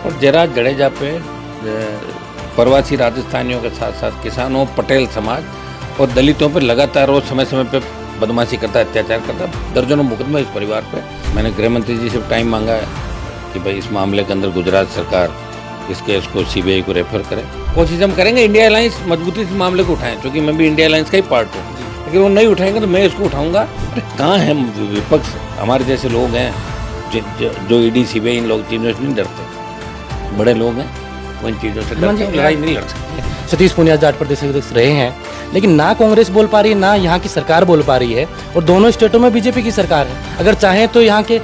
और जयराज जडेजा पे प्रवासी राजस्थानियों के साथ साथ किसानों, पटेल समाज और दलितों पर लगातार वो समय समय पे बदमाशी करता है, अत्याचार करता है। दर्जनों मुकदमे इस परिवार पे। मैंने गृह मंत्री जी से टाइम मांगा है कि भाई इस मामले के अंदर गुजरात सरकार इस केस को सीबीआई को रेफर करे। कोशिश हम करेंगे इंडिया अलायंस मजबूती से मामले को उठाएं, क्योंकि मैं भी इंडिया अलायंस का ही पार्ट हूँ। लेकिन वो नहीं उठाएंगे तो मैं इसको उठाऊंगा। अरे कहाँ है विपक्ष? हमारे जैसे लोग हैं जो ईडी सीबीआई इन लोग चीज़ों से नहीं डरते। बड़े लोग हैं, वो इन चीज़ों से डरते, लड़ाई नहीं लड़ सकते। सतीश पूनिया जाट प्रदेश अध्यक्ष रहे हैं, लेकिन ना कांग्रेस बोल पा रही है, ना यहाँ की सरकार बोल पा रही है, और दोनों स्टेटों में बीजेपी की सरकार है। अगर चाहें तो यहाँ के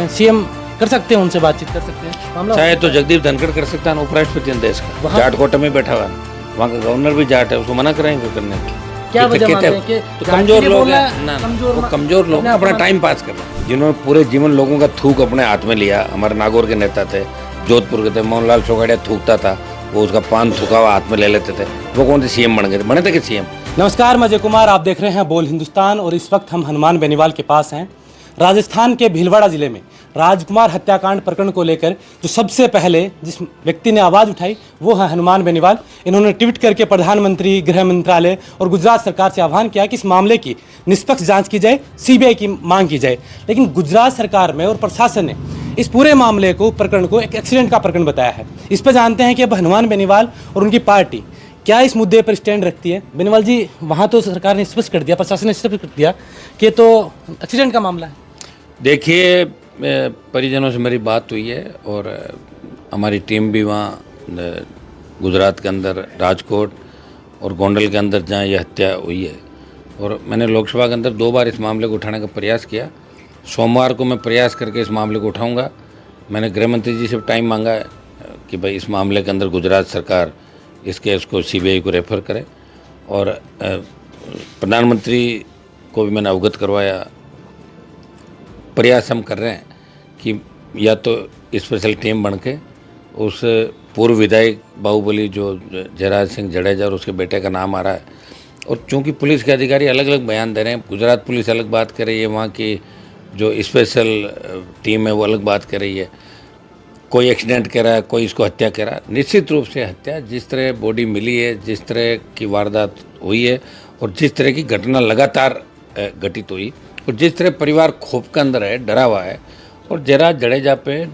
सीएम कर सकते हैं, उनसे बातचीत कर सकते हैं। चाहे तो जगदीप धनखड़ कर सकता है, उपराष्ट्रपति देश का, जाट कोटा में बैठा हुआ है, वहाँ का गवर्नर भी जाट है, उसको मना करेंगे करने की। क्या वजह मानते हैं कि तो कमजोर लोग हैं ना, वो कमजोर लोग अपना टाइम पास कर रहे हैं। जिन्होंने पूरे जीवन लोगों का थूक अपने हाथ में लिया, हमारे नागौर के नेता थे, जोधपुर के थे, मोहनलाल सोगाड़िया थूकता था, वो उसका पान थूका हुआ हाथ में ले लेते थे। वो कौन थे सीएम बन गए थे? बने थे कि सीएम? नमस्कार, मैं अजय कुमार, आप देख रहे हैं बोल हिंदुस्तान, और इस वक्त हम हनुमान बेनीवाल के पास हैं। राजस्थान के भीलवाड़ा जिले में राजकुमार हत्याकांड प्रकरण को लेकर जो सबसे पहले जिस व्यक्ति ने आवाज़ उठाई वो है हनुमान बेनीवाल। इन्होंने ट्वीट करके प्रधानमंत्री, गृह मंत्रालय और गुजरात सरकार से आह्वान किया कि इस मामले की निष्पक्ष जांच की जाए, सीबीआई की मांग की जाए। लेकिन गुजरात सरकार में और प्रशासन ने इस पूरे मामले को, प्रकरण को एक एक्सीडेंट का प्रकरण बताया है। इस पर जानते हैं कि अब हनुमान बेनीवाल और उनकी पार्टी क्या इस मुद्दे पर स्टैंड रखती है। बेनीवाल जी, वहाँ तो सरकार ने स्पष्ट कर दिया, प्रशासन ने स्पष्ट कर दिया कि तो एक्सीडेंट का मामला है। देखिए, परिजनों से मेरी बात हुई है और हमारी टीम भी वहाँ गुजरात के अंदर राजकोट और गोंडल के अंदर जहाँ ये हत्या हुई है, और मैंने लोकसभा के अंदर 2 बार इस मामले को उठाने का प्रयास किया। सोमवार को मैं प्रयास करके इस मामले को उठाऊंगा। मैंने गृह मंत्री जी से टाइम मांगा है कि भाई इस मामले के अंदर गुजरात सरकार इस केस को सीबीआई को रेफर करे, और प्रधानमंत्री को भी मैंने अवगत करवाया। प्रयास हम कर रहे हैं कि या तो स्पेशल टीम बन के उस पूर्व विधायक बाहुबली जो जयराज सिंह जडेजा और उसके बेटे का नाम आ रहा है, और चूंकि पुलिस के अधिकारी अलग अलग बयान दे रहे हैं, गुजरात पुलिस अलग बात कर रही है, वहाँ की जो स्पेशल टीम है वो अलग बात कर रही है, कोई एक्सीडेंट कह रहा है, कोई इसको हत्या कह रहा है। निश्चित रूप से हत्या, जिस तरह बॉडी मिली है, जिस तरह की वारदात हुई है और जिस तरह की घटना लगातार घटित हुई और जिस तरह परिवार खौफ के अंदर है, डरा हुआ है, और जयराज जडेजा पे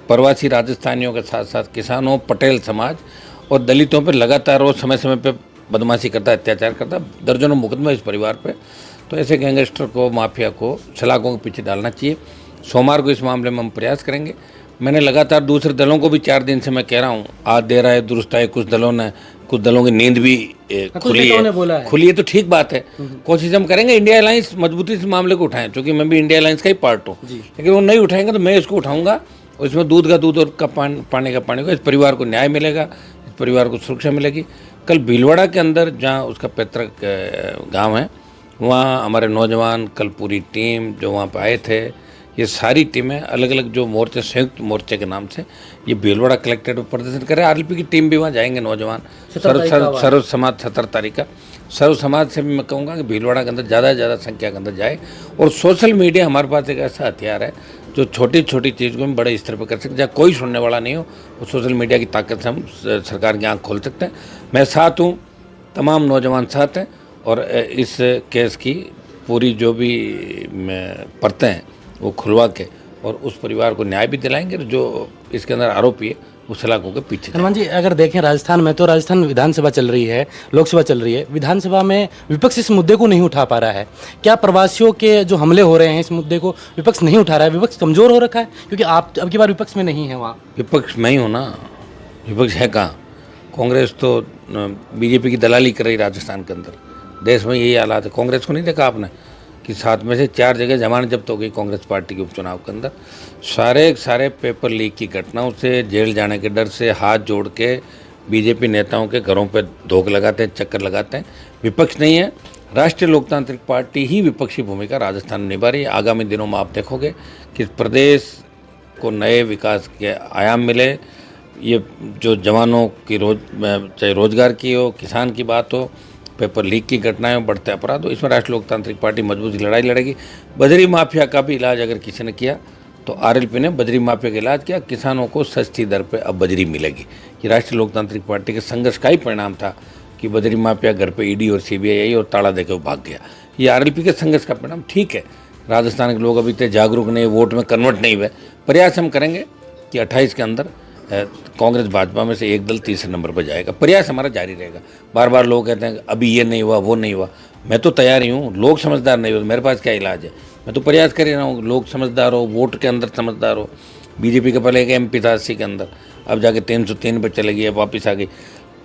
प्रवासी राजस्थानियों के साथ साथ किसानों, पटेल समाज और दलितों पर लगातार वो समय समय पे बदमाशी करता है, अत्याचार करता है। दर्जनों मुकदमे इस परिवार पे। तो ऐसे गैंगस्टर को, माफिया को सलाखों के पीछे डालना चाहिए। सोमवार को इस मामले में हम प्रयास करेंगे। मैंने लगातार दूसरे दलों को भी 4 दिन से मैं कह रहा हूँ, आज दे रहा है, दुरुस्त है। कुछ दलों की नींद भी खुली है, तो ठीक बात है। कोशिश हम करेंगे इंडिया अलायंस मजबूती से मामले को उठाएं, क्योंकि मैं भी इंडिया अलायंस का ही पार्ट हूँ। लेकिन वो नहीं उठाएंगे तो मैं इसको उठाऊंगा, और इसमें दूध का दूध और पानी का पानी होगा। इस परिवार को न्याय मिलेगा, इस परिवार को सुरक्षा मिलेगी। कल भीलवाड़ा के अंदर जहाँ उसका पैतृक गाँव है, वहाँ हमारे नौजवान, कल पूरी टीम जो वहाँ पर आए थे, ये सारी टीमें अलग अलग जो मोर्चे, संयुक्त मोर्चे के नाम से ये भीलवाड़ा कलेक्ट्रेट में प्रदर्शन करें। आरएलपी की टीम भी वहाँ जाएंगे, नौजवान। सर्व समाज 17 तारीख का सर्व समाज से भी मैं कहूँगा कि भीलवाड़ा के अंदर ज़्यादा से ज़्यादा संख्या के अंदर जाए। और सोशल मीडिया हमारे पास एक ऐसा हथियार है जो छोटी छोटी चीज़ को हम बड़े स्तर पर कर सकते हैं। जहाँ कोई सुनने वाला नहीं हो, वो सोशल मीडिया की ताकत से हम सरकार की आँख खोल सकते हैं। मैं साथ हूँ, तमाम नौजवान साथ हैं, और इस केस की पूरी जो भी परतें हैं वो खुलवा के और उस परिवार को न्याय भी दिलाएंगे। जो इसके अंदर आरोपी है उस सलाखों के पीछे। हनुमान जी, अगर देखें राजस्थान में, तो राजस्थान विधानसभा चल रही है, लोकसभा चल रही है। विधानसभा में विपक्ष इस मुद्दे को नहीं उठा पा रहा है। क्या प्रवासियों के जो हमले हो रहे हैं, इस मुद्दे को विपक्ष नहीं उठा रहा है? विपक्ष कमजोर हो रखा है, क्योंकि आप अब की बार विपक्ष में नहीं है। वहाँ विपक्ष मैं ही हूँ ना, विपक्ष है कहाँ? कांग्रेस तो बीजेपी की दलाली कर रही राजस्थान के अंदर। देश में यही हालात है। कांग्रेस को नहीं देखा आपने कि 7 में से 4 जगह जमानत जब्त हो गई कांग्रेस पार्टी के उपचुनाव के अंदर। सारे पेपर लीक की घटनाओं से, जेल जाने के डर से हाथ जोड़ के बीजेपी नेताओं के घरों पे धोख लगाते हैं, चक्कर लगाते हैं। विपक्ष नहीं है, राष्ट्रीय लोकतांत्रिक पार्टी ही विपक्षी भूमिका राजस्थान में निभा रही है। आगामी दिनों में आप देखोगे कि प्रदेश को नए विकास के आयाम मिले। ये जो जवानों की चाहे रोजगार की हो, किसान की बात हो, पेपर लीक की घटनाएं, बढ़ते अपराध हो, इसमें राष्ट्रीय लोकतांत्रिक पार्टी मजबूत लड़ाई लड़ेगी। बजरी माफिया का भी इलाज अगर किसी ने किया तो आरएलपी ने बजरी माफिया का इलाज किया, किसानों को सस्ती दर पे अब बजरी मिलेगी। ये राष्ट्रीय लोकतांत्रिक पार्टी के संघर्ष का ही परिणाम था कि बजरी माफिया घर पे ईडी और सीबीआई आई और ताला देकर भाग गया। ये आरएलपी के संघर्ष का परिणाम। ठीक है, राजस्थान के लोग अभी तक जागरूक नहीं, वोट में कन्वर्ट नहीं हुए। प्रयास हम करेंगे कि 28 के अंदर कांग्रेस भाजपा में से एक दल तीसरे नंबर पर जाएगा। प्रयास हमारा जारी रहेगा। बार बार लोग कहते हैं अभी ये नहीं हुआ, वो नहीं हुआ। मैं तो तैयार ही हूँ। लोग समझदार नहीं हो तो मेरे पास क्या इलाज है। मैं तो प्रयास कर ही रहा हूँ, लोग समझदार हो, वोट के अंदर समझदार हो। बीजेपी का पहले एक MP था 80 के अंदर, अब जाके 303 पर चले गई, अब वापस आ गई।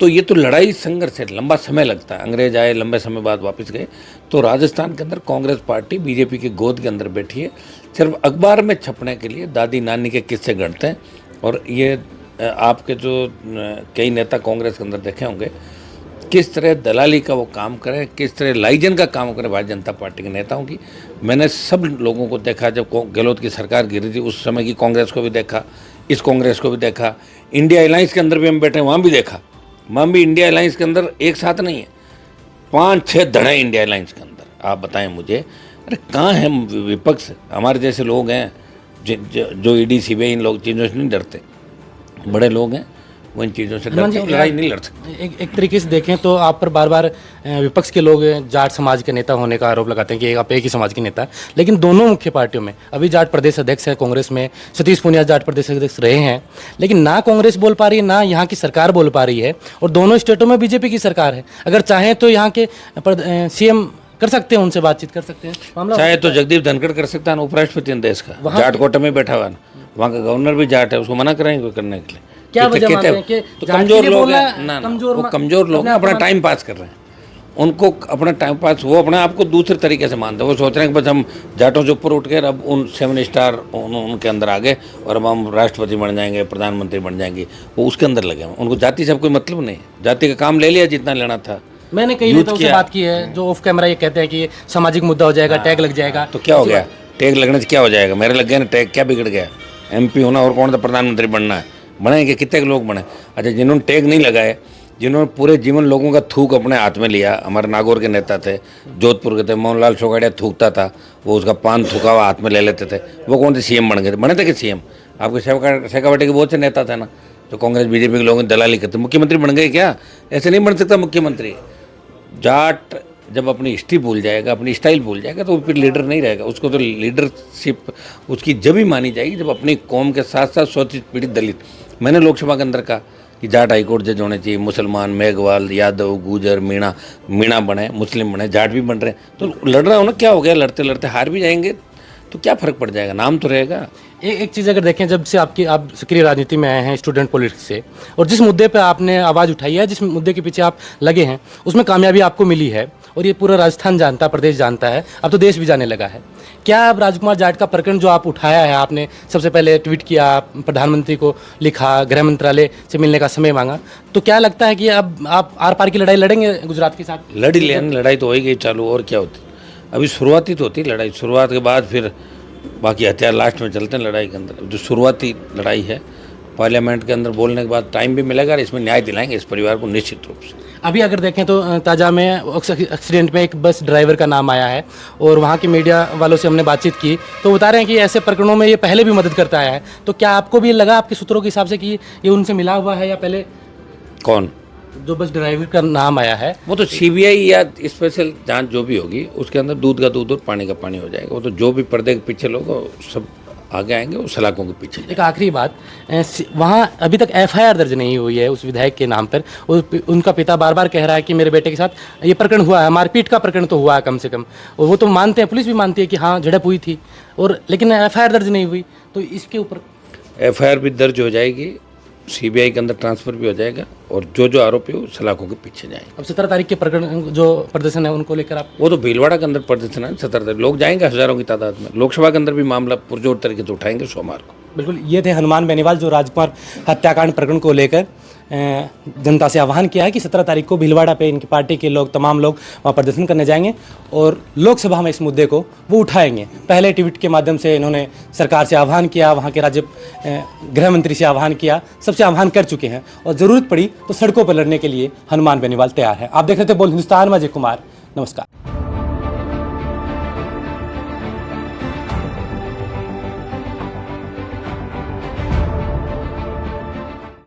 तो ये तो लड़ाई संघर्ष है, लंबा समय लगता है। अंग्रेज आए, लंबे समय बाद वापस गए। तो राजस्थान के अंदर कांग्रेस पार्टी बीजेपी की गोद के अंदर बैठी है, सिर्फ अखबार में छपने के लिए दादी नानी के किस्से गढ़ते हैं। और ये आपके जो कई नेता कांग्रेस के अंदर देखे होंगे किस तरह दलाली का वो काम करें, किस तरह लाइजन का काम करें भारतीय जनता पार्टी के नेताओं की। मैंने सब लोगों को देखा, जब गहलोत की सरकार गिरी थी उस समय की कांग्रेस को भी देखा, इस कांग्रेस को भी देखा, इंडिया अलायंस के अंदर भी हम बैठे वहाँ भी देखा। वहाँ भी इंडिया अलायंस के अंदर एक साथ नहीं है, 5-6 धड़े इंडिया अलायंस के अंदर। आप बताएं मुझे, अरे कहाँ है विपक्ष? हमारे जैसे लोग हैं जो ईडी सीबीआई इन लोग चीज़ों से नहीं डरते। बड़े लोग हैं वो इन चीज़ों से डरते हैं, लड़ाई नहीं लड़ सकते। एक तरीके से देखें तो आप पर बार बार विपक्ष के लोग जाट समाज के नेता होने का आरोप लगाते हैं कि आप एक ही समाज के नेता। लेकिन दोनों मुख्य पार्टियों में अभी जाट प्रदेश अध्यक्ष हैं, कांग्रेस में सतीश पूनिया जाट प्रदेश अध्यक्ष रहे हैं, लेकिन ना कांग्रेस बोल पा रही है, ना यहाँ की सरकार बोल पा रही है। और दोनों स्टेटों में बीजेपी की सरकार है। अगर चाहें तो यहाँ के CM कर सकते हैं, उनसे बातचीत कर सकते हैं। चाहे तो जगदीप धनखड़ कर सकता है ना, उपराष्ट्रपति देश का, जाट कोटे में बैठा हुआ ना, वहाँ का गवर्नर भी जाट है, उसको मना करेंगे करने के लिए। क्या वजह मानते हैं कि तो कमजोर लोग हैं ना, वो कमजोर लोग अपना टाइम पास कर रहे हैं। उनको अपना टाइम पास, वो अपने आप को दूसरे तरीके से मानते हैं। वो सोच रहे हैं कि बस हम जाटों से ऊपर उठ कर अब उन 7 स्टार उनके अंदर आ गए और अब हम राष्ट्रपति बन जाएंगे, प्रधानमंत्री बन जाएंगे। वो उसके अंदर लगे हैं। उनको जाति से कोई मतलब नहीं, जाति का काम ले लिया जितना लेना था। मैंने कई नेताओं से बात की है जो ऑफ कैमरा ये कहते हैं कि सामाजिक मुद्दा हो जाएगा, टैग लग जाएगा। तो क्या हो गया? टैग लगने से क्या हो जाएगा? मेरे लग गया ना टैग, क्या बिगड़ गया? MP होना और कौन सा प्रधानमंत्री बनना है? बनेंगे कितने लोग बने। अच्छा, जिन्होंने टैग नहीं लगाए, जिन्होंने पूरे जीवन लोगों का थूक अपने हाथ में लिया, हमारे नागौर के नेता थे, जोधपुर के थे, मोहनलाल सोगाड़िया थूकता था, वो उसका पान थूका हुआ हाथ में ले लेते थे। वो कौन थे? CM बन गए थे। बने थे कि CM? आपके शेखावटी के बहुत से नेता थे ना, जो कांग्रेस बीजेपी के लोगों ने दलाली करते, मुख्यमंत्री बन गए क्या? ऐसे नहीं बन सकता मुख्यमंत्री। जाट जब अपनी हिस्ट्री भूल जाएगा, अपनी स्टाइल भूल जाएगा, तो फिर लीडर नहीं रहेगा। उसको तो लीडरशिप उसकी जब ही मानी जाएगी जब अपनी कौम के साथ साथ शोषित पीड़ित दलित। मैंने लोकसभा के अंदर कहा कि जाट हाईकोर्ट जज होने चाहिए, मुसलमान, मेघवाल, यादव, गुजर, मीणा बने, मुस्लिम बने, जाट भी बन रहे हैं। तो लड़ रहा हो ना, क्या हो गया? लड़ते लड़ते हार भी जाएंगे तो क्या फ़र्क पड़ जाएगा? नाम तो रहेगा। एक चीज़ अगर देखें, जब से आप सक्रिय राजनीति में आए हैं, स्टूडेंट पॉलिटिक्स से, और जिस मुद्दे पे आपने आवाज़ उठाई है, जिस मुद्दे के पीछे आप लगे हैं, उसमें कामयाबी आपको मिली है और ये पूरा राजस्थान जानता, प्रदेश जानता है, अब तो देश भी जाने लगा है। क्या अब राजकुमार जाट का प्रकरण जो आप उठाया है, आपने सबसे पहले ट्वीट किया, प्रधानमंत्री को लिखा, गृह मंत्रालय से मिलने का समय मांगा, तो क्या लगता है कि अब आप आर पार की लड़ाई लड़ेंगे गुजरात के साथ? लड़ ही लें, लड़ाई तो हो ही गई चालू, और क्या होती? अभी शुरुआती तो होती लड़ाई, शुरुआत के बाद फिर बाकी हथियार लास्ट में चलते हैं लड़ाई के अंदर। जो शुरुआती लड़ाई है, पार्लियामेंट के अंदर बोलने के बाद टाइम भी मिलेगा और इसमें न्याय दिलाएंगे इस परिवार को निश्चित रूप से। अभी अगर देखें तो ताज़ा में एक्सीडेंट में एक बस ड्राइवर का नाम आया है और वहाँ के मीडिया वालों से हमने बातचीत की तो बता रहे हैं कि ऐसे प्रकरणों में ये पहले भी मदद करता आया है। तो क्या आपको भी लगा आपके सूत्रों के हिसाब से कि ये उनसे मिला हुआ है या पहले? कौन? जो बस ड्राइवर का नाम आया है वो तो CBI या स्पेशल जांच जो भी होगी उसके अंदर दूध का दूध और पानी का पानी हो जाएगा। वो तो जो भी पर्दे के पीछे लोग सब आगे आएंगे, वो सलाखों के पीछे। एक आखिरी बात, वहाँ अभी तक FIR दर्ज नहीं हुई है उस विधायक के नाम पर। उनका पिता बार बार कह रहा है कि मेरे बेटे के साथ ये प्रकरण हुआ है, मारपीट का प्रकरण तो हुआ है कम से कम, और वो तो मानते हैं, पुलिस भी मानती है कि हाँ झड़प हुई थी, और लेकिन FIR दर्ज नहीं हुई। तो इसके ऊपर FIR भी दर्ज हो जाएगी, CBI के अंदर ट्रांसफर भी हो जाएगा, और जो आरोपी हो सलाखों के पीछे जाएंगे। अब 17 तारीख के प्रकरण जो प्रदर्शन है उनको लेकर आप? वो तो भीलवाड़ा के अंदर प्रदर्शन है, 17 तारीख लोग जाएंगे हजारों की तादाद में। लोकसभा के अंदर भी मामला पुरजोर तरीके से उठाएंगे सोमवार को। बिल्कुल, ये थे हनुमान बेनीवाल जो राजकुमार हत्याकांड प्रकरण को लेकर जनता से आह्वान किया है कि 17 तारीख को भीलवाड़ा पे इनकी पार्टी के लोग, तमाम लोग वहाँ प्रदर्शन करने जाएंगे और लोकसभा में इस मुद्दे को वो उठाएंगे। पहले ट्वीट के माध्यम से इन्होंने सरकार से आह्वान किया, वहाँ के राज्य गृह मंत्री से आह्वान किया, सबसे आह्वान कर चुके हैं और ज़रूरत पड़ी तो सड़कों पर लड़ने के लिए हनुमान बेनीवाल तैयार है। आप देख रहे थे बोल हिंदुस्तान में अजय कुमार, नमस्कार।